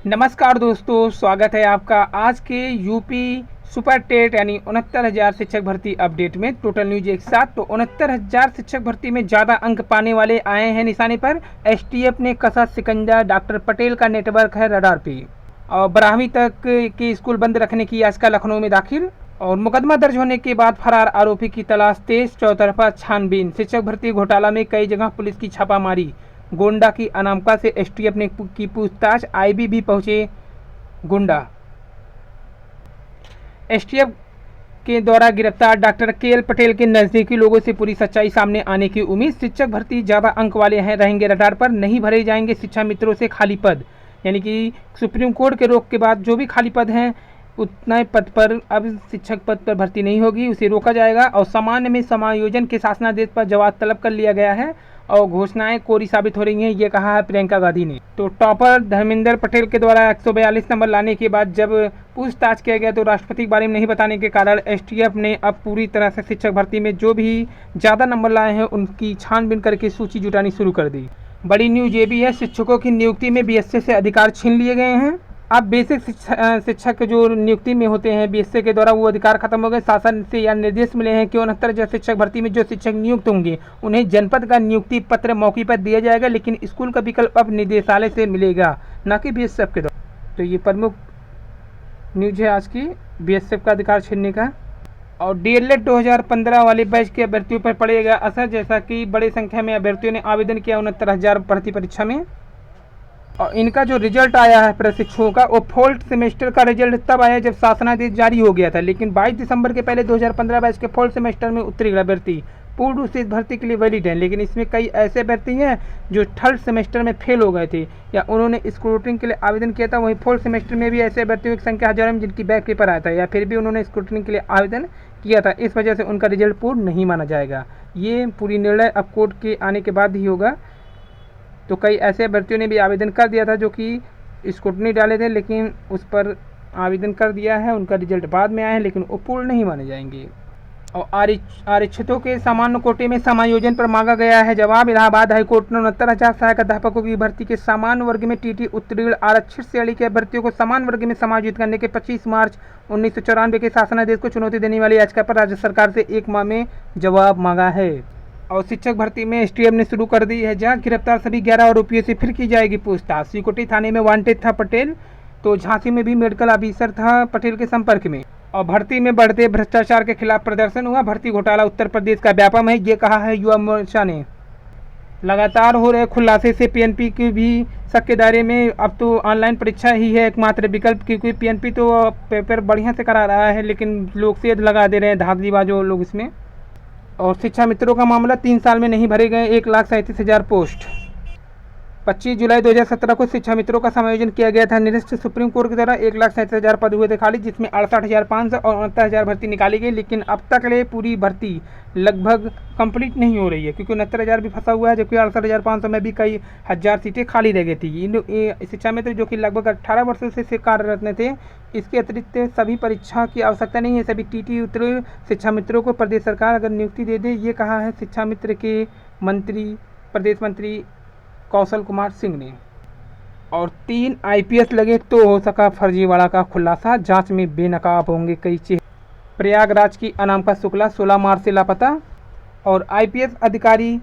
नमस्कार दोस्तों, स्वागत है आपका आज के यूपी सुपर टेट यानी 69,000 शिक्षक भर्ती अपडेट में। टोटल न्यूज एक साथ। तो 69,000 शिक्षक भर्ती में ज़्यादा अंक पाने वाले आए हैं निशाने पर। एसटीएफ ने कसा शिकंजा, डॉक्टर पटेल का नेटवर्क है रडार पे। और 12वीं तक के स्कूल बंद रखने की याचिका लखनऊ में दाखिल। और मुकदमा दर्ज होने के बाद फरार आरोपी की तलाश तेज, चौतरफा छानबीन। शिक्षक भर्ती घोटाला में कई जगह पुलिस की छापामारी। गोंडा की अनामका से एसटीएफ ने की पूछताछ। आईबी भी पहुंचे गोंडा। एसटीएफ के द्वारा गिरफ्तार डॉक्टर केएल पटेल के नजदीकी लोगों से पूरी सच्चाई सामने आने की उम्मीद। शिक्षक भर्ती ज़्यादा अंक वाले हैं रहेंगे रडार पर। नहीं भरे जाएंगे शिक्षा मित्रों से खाली पद, यानी कि सुप्रीम कोर्ट के रोक के बाद जो भी खाली पद हैं उतना पद पर अब शिक्षक पद पर भर्ती नहीं होगी, उसे रोका जाएगा। और सामान्य में समायोजन के शासनादेश पर जवाब तलब कर लिया गया है और घोषणाएं कोरी साबित हो रही हैं, ये कहा है प्रियंका गांधी ने। तो टॉपर धर्मेंद्र पटेल के द्वारा 142 नंबर लाने के बाद जब पूछताछ किया गया तो राष्ट्रपति के बारे में नहीं बताने के कारण एसटीएफ ने अब पूरी तरह से शिक्षक भर्ती में जो भी ज़्यादा नंबर लाए हैं उनकी छानबीन करके सूची जुटानी शुरू कर दी। बड़ी न्यूज ये भी है, शिक्षकों की नियुक्ति में बीएसए से अधिकार छीन लिए गए हैं। अब बेसिक शिक्षक जो नियुक्ति में होते हैं बीएसए के द्वारा वो अधिकार खत्म हो गए। शासन से यह निर्देश मिले हैं कि 69,000 शिक्षक भर्ती में जो शिक्षक नियुक्त होंगे उन्हें जनपद का नियुक्ति पत्र मौके पर दिया जाएगा, लेकिन स्कूल का विकल्प अब निदेशालय से मिलेगा, न कि बीएसएफ के द्वारा। तो ये प्रमुख न्यूज है आज की, बीएसएफ का अधिकार छीनने का। और डीएलएड 2015 वाले बैच के अभ्यर्थियों पर पड़ेगा असर, जैसा कि बड़ी संख्या में अभ्यर्थियों ने आवेदन किया 69,000 भर्ती परीक्षा में। और इनका जो रिजल्ट आया है प्रशिक्षुओं का, वो फोर्थ सेमेस्टर का रिजल्ट तब आया जब शासनादेश जारी हो गया था, लेकिन 22 दिसंबर के पहले 2015 बैच के फोर्थ सेमेस्टर में उत्तीर्ण अभ्यर्थी पूर्ण रूप से इस भर्ती के लिए वैलिड हैं। लेकिन इसमें कई ऐसे अभ्यर्थी हैं जो थर्ड सेमेस्टर में फेल हो गए थे या उन्होंने स्क्रूटनी के लिए आवेदन किया था। वहीं फोर्थ सेमेस्टर में भी ऐसे अभ्यर्थियों की संख्या हजारों में जिनकी बैक पेपर आया था या फिर भी उन्होंने स्क्रूटनी के लिए आवेदन किया था। इस वजह से उनका रिजल्ट पूर्ण नहीं माना जाएगा। ये पूरी निर्णय अब कोर्ट के आने के बाद ही होगा। तो कई ऐसे अभ्यर्थियों ने भी आवेदन कर दिया था जो कि स्क्रूटनी डाले थे, लेकिन उस पर आवेदन कर दिया है, उनका रिजल्ट बाद में आया है, लेकिन वो पूर्ण नहीं माने जाएंगे। और आरक्षितों के सामान्य कोटे में समायोजन पर मांगा गया है जवाब। इलाहाबाद हाईकोर्ट ने 69,000 सहायक अध्यापकों की भर्ती के सामान्य वर्ग में टीटी उत्तीर्ण आरक्षित श्रेणी के अभ्यर्थियों को समान वर्ग में समायोजित करने के 25 मार्च 1994 के शासनादेश को चुनौती देने वाली याचिका पर राज्य सरकार से 1 माह में जवाब मांगा है। और शिक्षक भर्ती में एसटीएफ ने शुरू कर दी है जांच। गिरफ्तार सभी 11 आरोपियों से फिर की जाएगी पूछताछ। सिकोटी थाने में वांटेड था पटेल, तो झांसी में भी मेडिकल ऑफिसर था पटेल के संपर्क में। और भर्ती में बढ़ते भ्रष्टाचार के खिलाफ प्रदर्शन हुआ। भर्ती घोटाला उत्तर प्रदेश का व्यापक है, ये कहा है युवा मोर्चा ने। लगातार हो रहे खुलासे से पीएनपी की भी शक के दायरे में अब तो ऑनलाइन परीक्षा ही है एकमात्र विकल्प, क्योंकि पीएनपी तो पेपर बढ़िया से करा रहा है, लेकिन लोग सेध लगा दे रहे हैं धांधलीबाजों लोग इसमें। और शिक्षा मित्रों का मामला 3 साल में नहीं भरे गए 1,37,000 पोस्ट। 25 जुलाई 2017 को शिक्षा मित्रों का समायोजन किया गया था निरस्त। सुप्रीम कोर्ट के द्वारा 1,37,000 पद हुए थे खाली, जिसमें 68,500 और 69,000 भर्ती निकाली गई। लेकिन अब तक ले पूरी भर्ती लगभग कंप्लीट नहीं हो रही है, क्योंकि 69,000 भी फंसा हुआ है, जबकि 68,500 में भी कई हजार सीटें खाली रह गई थी। शिक्षा मित्र जो कि लगभग 18 वर्षों से कार्यरत थे, इसके अतिरिक्त सभी परीक्षा की आवश्यकता नहीं है। सभी टीटी उत्तीर्ण शिक्षा मित्रों को प्रदेश सरकार अगर नियुक्ति दे दे, ये कहा है शिक्षा मित्र के मंत्री प्रदेश मंत्री कौशल कुमार सिंह ने। और 3 आईपीएस लगे तो हो सका फर्जीवाड़ा का खुलासा। जांच में बेनकाब होंगे कई चेहरे। प्रयागराज की अनामिका शुक्ला 16 मार्च से लापता। और आईपीएस अधिकारी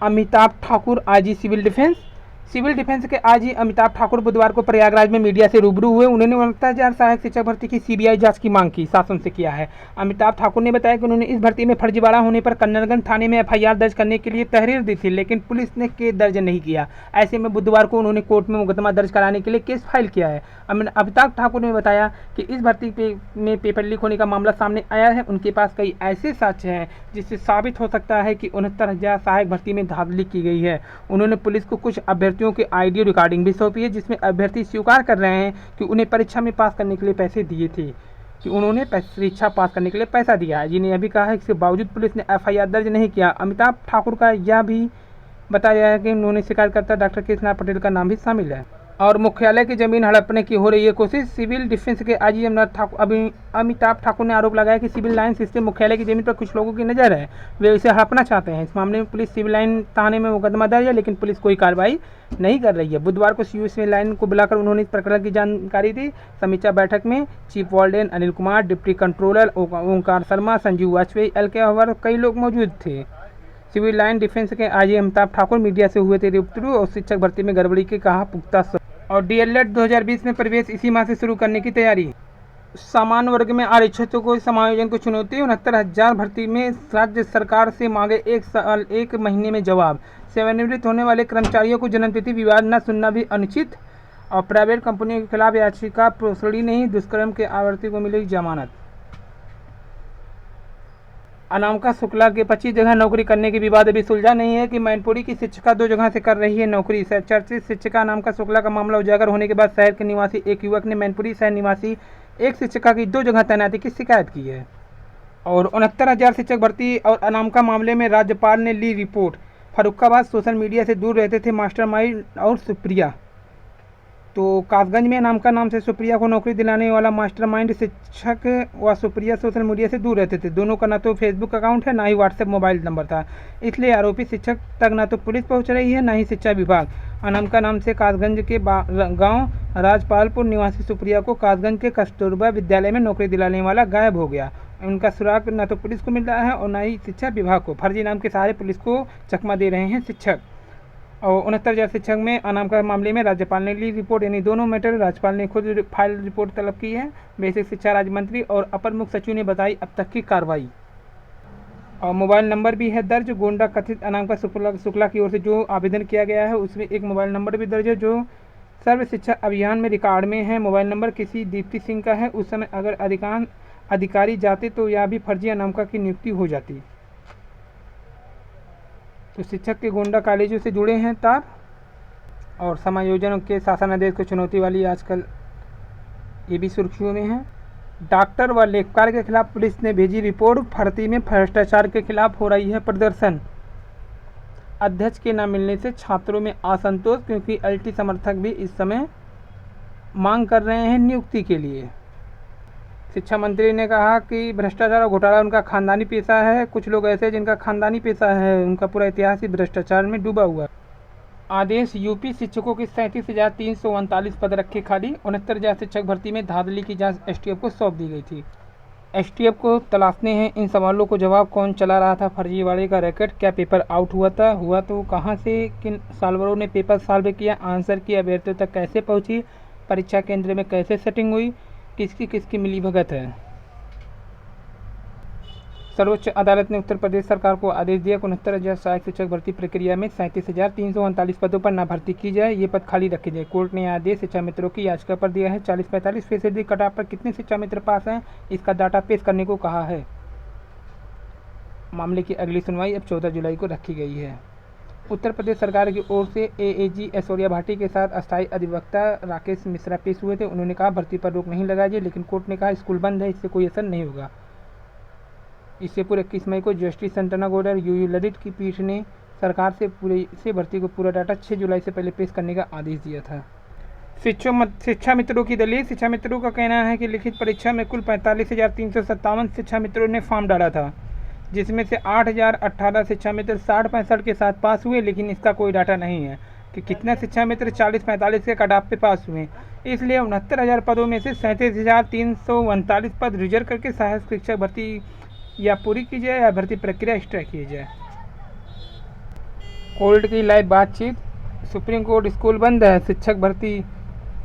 Amitabh Thakur IG civil defence के आईजी अमिताभ ठाकुर बुधवार को प्रयागराज में मीडिया से रूबरू हुए। उन्होंने 69,000 सहायक शिक्षक भर्ती की सीबीआई जांच की मांग की शासन से किया है। अमिताभ ठाकुर ने बताया कि उन्होंने इस भर्ती में फर्जीवाड़ा होने पर कन्नरगंज थाने में एफआईआर दर्ज करने के लिए तहरीर दी थी, लेकिन पुलिस ने केस दर्ज नहीं किया। ऐसे में बुधवार को उन्होंने कोर्ट में मुकदमा दर्ज कराने के लिए केस फाइल किया है। अमिताभ ठाकुर ने बताया कि इस भर्ती में पेपर लीक होने का मामला सामने आया है। उनके पास कई ऐसे साक्ष्य हैं जिससे साबित हो सकता है कि 69,000 सहायक भर्ती में धांधली की गई है। उन्होंने पुलिस को कुछ अभ्यर्थियों के ऑडियो रिकॉर्डिंग भी सौंपी है, जिसमें अभ्यर्थी स्वीकार कर रहे हैं कि उन्हें परीक्षा में पास करने के लिए पैसे दिए थे, कि उन्होंने परीक्षा पास करने के लिए पैसा दिया है। जिन्हें अभी कहा है, इसके बावजूद पुलिस ने एफआईआर दर्ज नहीं किया। अमिताभ ठाकुर का यह भी बताया है कि उन्होंने शिकायतकर्ता डॉक्टर कृष्णा पटेल का नाम भी शामिल है। और मुख्यालय की जमीन हड़पने की हो रही है कोशिश। सिविल डिफेंस के आईजी अमिताभ ठाकुर ने आरोप लगाया कि सिविल लाइन स्थित मुख्यालय की जमीन पर कुछ लोगों की नज़र है, वे इसे हड़पना चाहते हैं। इस मामले में पुलिस सिविल लाइन थाने में मुकदमा दर्ज है, लेकिन पुलिस कोई कार्रवाई नहीं कर रही है। बुधवार को सीयू सिविल लाइन को बुलाकर उन्होंने इस प्रकरण की जानकारी दी। समीक्षा बैठक में chief warden Anil Kumar, deputy controller Onkar Sharma, Sanjeev Vajpayee, L K. अवर कई लोग मौजूद थे। सिविल लाइन डिफेंस के आईजी अमिताभ ठाकुर मीडिया से हुए थे रूबरू और शिक्षक भर्ती में गड़बड़ी के कहा पुख्ता और डीएलएड 2020 में प्रवेश इसी माह से शुरू करने की तैयारी। सामान्य वर्ग में आरक्षितों को समायोजन को चुनौती। 69,000 भर्ती में राज्य सरकार से मांगे 1 साल 1 महीने में जवाब। सेवानिवृत्त होने वाले कर्मचारियों को जन्मतिथि विवाद न सुनना भी अनुचित। और प्राइवेट कंपनियों के खिलाफ याचिका प्रोसड़ी नहीं, दुष्कर्म के आरोपी को मिलेगी जमानत। अनामिका शुक्ला के 25 जगह नौकरी करने के विवाद अभी सुलझा नहीं है कि मैनपुरी की शिक्षिका 2 जगह से कर रही है नौकरी। चर्चित शिक्षिका अनामिका शुक्ला का मामला उजागर होने के बाद शहर के निवासी एक युवक ने मैनपुरी शहर निवासी एक शिक्षिका की 2 जगह तैनाती की शिकायत की है। और 69,000 शिक्षक भर्ती और अनामिका मामले में राज्यपाल ने ली रिपोर्ट। फर्रुखाबाद सोशल मीडिया से दूर रहते थे मास्टरमाइंड और सुप्रिया। तो कासगंज में अनामिका नाम से सुप्रिया को नौकरी दिलाने वाला मास्टरमाइंड शिक्षक व सुप्रिया सोशल मीडिया से दूर रहते थे। दोनों का ना तो फेसबुक अकाउंट है, ना ही व्हाट्सएप मोबाइल नंबर था। इसलिए आरोपी शिक्षक तक ना तो पुलिस पहुंच रही है, ना ही शिक्षा विभाग। अनामिका नाम से कासगंज के गांव राजपालपुर निवासी सुप्रिया को कासगंज के कस्तूरबा विद्यालय में नौकरी दिलाने वाला गायब हो गया। उनका सुराग न तो पुलिस को मिल रहा है और न ही शिक्षा विभाग को। फर्जी नाम के सहारे पुलिस को चकमा दे रहे हैं शिक्षक। और 69,000 शिक्षक में अनामिका मामले में राज्यपाल ने ली रिपोर्ट। यानी दोनों मैटर राज्यपाल ने खुद फाइल रिपोर्ट तलब की है। बेसिक शिक्षा राज्य मंत्री और अपर मुख्य सचिव ने बताई अब तक की कार्रवाई। और मोबाइल नंबर भी है दर्ज। गोंडा कथित अनामिका शुक्ला की ओर से जो आवेदन किया गया है उसमें एक मोबाइल नंबर भी दर्ज है जो सर्व शिक्षा अभियान में रिकॉर्ड में है। मोबाइल नंबर किसी दीप्ति सिंह का है। उस समय अगर अधिकांश अधिकारी जाते तो यह भी फर्जी अनामिका की नियुक्ति हो जाती। तो शिक्षक के गोंडा कॉलेजों से जुड़े हैं तार। और समायोजन के शासनादेश को चुनौती वाली आजकल ये भी सुर्खियों में है। डॉक्टर व लेखपाल के खिलाफ पुलिस ने भेजी रिपोर्ट। भर्ती में भ्रष्टाचार के खिलाफ हो रही है प्रदर्शन। अध्यक्ष के न मिलने से छात्रों में असंतोष, क्योंकि एलटी समर्थक भी इस समय मांग कर रहे हैं नियुक्ति के लिए। शिक्षा मंत्री ने कहा कि भ्रष्टाचार और घोटाला उनका खानदानी पेशा है। कुछ लोग ऐसे जिनका खानदानी पेशा है, उनका पूरा इतिहास ही भ्रष्टाचार में डूबा हुआ। आदेश। यूपी शिक्षकों के 37,339 पद रखे खाली। 69,000 शिक्षक भर्ती में धांधली की जांच एसटीएफ को सौंप दी गई थी। एसटीएफ को तलाशने हैं इन सवालों को जवाब। कौन चला रहा था फर्जीवाड़े का रैकेट? क्या पेपर आउट हुआ तो कहाँ से? किन सॉल्वरों ने पेपर सॉल्व किया? आंसर की अभ्यर्थियों तक कैसे पहुँची? परीक्षा केंद्र में कैसे सेटिंग हुई? किसकी किसकी मिलीभगत है? सर्वोच्च अदालत ने उत्तर प्रदेश सरकार को आदेश दिया कि 69,000 सहायक शिक्षक भर्ती प्रक्रिया में 37,339 पदों पर न भर्ती की जाए, ये पद खाली रखे जाए। कोर्ट ने यह आदेश शिक्षा मित्रों की याचिका पर दिया है। 40-45% कटऑफ पर कितने शिक्षा मित्र पास हैं, इसका डाटा पेश करने को कहा है। मामले की अगली सुनवाई अब 14 जुलाई को रखी गई है। उत्तर प्रदेश सरकार की ओर से एएजी ऐश्वर्या भाटी के साथ अस्थायी अधिवक्ता राकेश मिश्रा पेश हुए थे। उन्होंने कहा भर्ती पर रोक नहीं लगाई जाए, लेकिन कोर्ट ने कहा स्कूल बंद है, इससे कोई असर नहीं होगा। इससे पूरे 21 मई को जस्टिस संतना गौड़ और यूयू ललित की पीठ ने सरकार से भर्ती को पूरा डाटा 6 जुलाई से पहले पेश करने का आदेश दिया था। शिक्षा मित्रों की दलील। शिक्षा मित्रों का कहना है कि लिखित परीक्षा में कुल 45,357 शिक्षा मित्रों ने फॉर्म डाला था, जिसमें से 8,018 शिक्षा मित्र 60-65 के साथ पास हुए, लेकिन इसका कोई डाटा नहीं है कि कितने शिक्षा मित्र 40-45 के कट ऑफ पे पास हुए। इसलिए 69,000 पदों में से 37,339 पद रिजर्व करके सहायक शिक्षक भर्ती या पूरी की जाए या भर्ती प्रक्रिया एक्स्ट्रा की जाए। कोर्ट की लाइव बातचीत। सुप्रीम कोर्ट स्कूल बंद है, शिक्षक भर्ती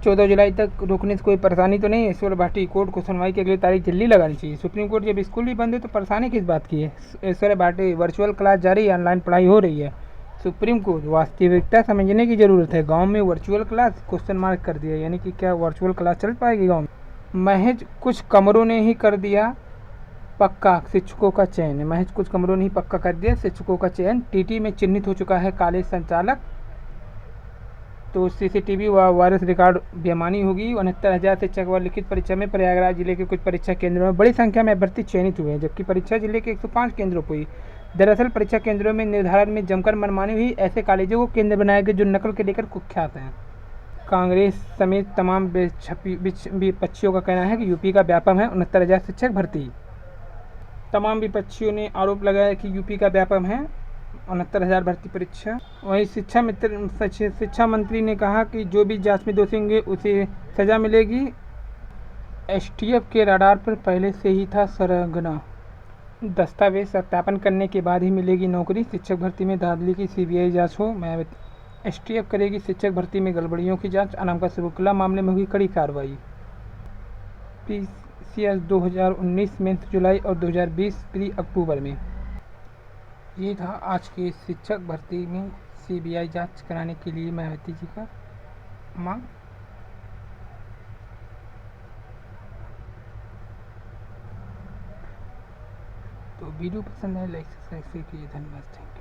14 जुलाई तक रोकने से कोई परेशानी तो नहीं है। ऐश्वर्या भाटी कोर्ट को सुनवाई की अगली तारीख जल्दी लगानी चाहिए। सुप्रीम कोर्ट जब स्कूल ही बंद है तो परेशानी किस बात की है? ऐश्वर्या भाटी वर्चुअल क्लास जारी है, ऑनलाइन पढ़ाई हो रही है। सुप्रीम कोर्ट वास्तविकता समझने की ज़रूरत है। गांव में वर्चुअल क्लास क्वेश्चन मार्क कर दिया, यानी कि क्या वर्चुअल क्लास चल पाएगी गाँव में? महज कुछ कमरों ने ही कर दिया पक्का शिक्षकों का चयन। महज कुछ कमरों ने ही पक्का कर दिया शिक्षकों का चयन। टीटी में चिन्हित हो चुका है कॉलेज संचालक। तो सीसीटीवी व वायरस रिकॉर्ड बेमानी होगी। 69,000 शिक्षक व लिखित परीक्षा में प्रयागराज जिले के कुछ परीक्षा केंद्रों में बड़ी संख्या में अभ्यर्थी चयनित हुए हैं, जबकि परीक्षा जिले के 105 केंद्रों पर हुई। दरअसल परीक्षा केंद्रों में निर्धारण में जमकर मनमानी हुई। ऐसे कॉलेजों को केंद्र बनाए गए जो नकल के लेकर कुख्यात हैं। कांग्रेस समेत तमाम विपक्षियों का कहना है कि यूपी का व्यापम है 69,000 शिक्षक भर्ती। तमाम विपक्षियों ने आरोप लगाया कि यूपी का व्यापम है 69,000 भर्ती परीक्षा। वहीं शिक्षा मंत्री ने कहा कि जो भी जांच में दोषी होंगे उसे सजा मिलेगी। एसटीएफ के रडार पर पहले से ही था सरगना, दस्तावेज सत्यापन करने के बाद ही मिलेगी नौकरी। शिक्षक भर्ती में धांधली की सीबीआई जांच हो, मायावती। एसटीएफ करेगी शिक्षक भर्ती में गड़बड़ियों की जांच, अनाम का शुक्ला मामले में होगी कड़ी कार्रवाई। पीसीएस 2019 मेंस जुलाई और 2020 प्री अक्टूबर में। ये था आज के शिक्षक भर्ती में सीबीआई जांच कराने के लिए मायावती जी का मांग। तो वीडियो पसंद है लाइक सब्सक्राइब कीजिए। धन्यवाद। Thank you.